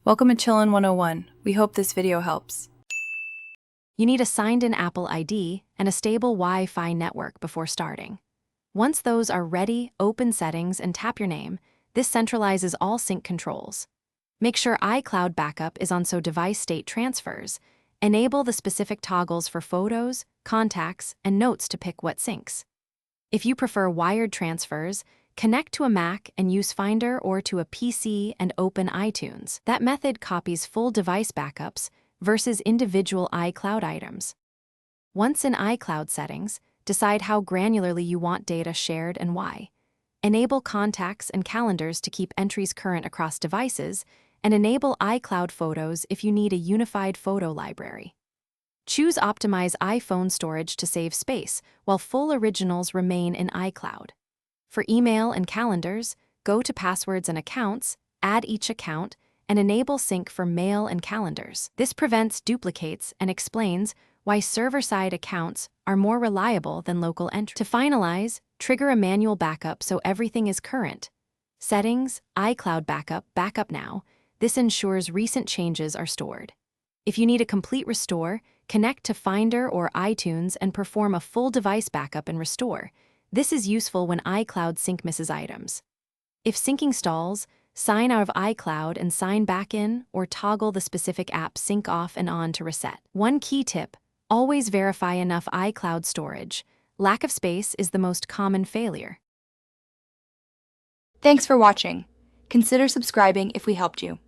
Welcome to Chillin' 101. We hope this video helps. You need a signed-in Apple ID and a stable Wi-Fi network before starting. Once those are ready, open Settings and tap your name. This centralizes all sync controls. Make sure iCloud backup is on so device state transfers. Enable the specific toggles for photos, contacts, and notes to pick what syncs. If you prefer wired transfers, connect to a Mac and use Finder, or to a PC and open iTunes. That method copies full device backups versus individual iCloud items. Once in iCloud settings, decide how granularly you want data shared and why. Enable contacts and calendars to keep entries current across devices, and enable iCloud photos if you need a unified photo library. Choose Optimize iPhone storage to save space, while full originals remain in iCloud. For email and calendars, go to Passwords and Accounts, add each account, and enable sync for mail and calendars. This prevents duplicates and explains why server-side accounts are more reliable than local entry. To finalize, trigger a manual backup so everything is current. Settings, iCloud backup now. This ensures recent changes are stored. If you need a complete restore, connect to Finder or iTunes and perform a full device backup and restore. This is useful when iCloud sync misses items. If syncing stalls, sign out of iCloud and sign back in, or toggle the specific app sync off and on to reset. One key tip: always verify enough iCloud storage. Lack of space is the most common failure. Thanks for watching. Consider subscribing if we helped you.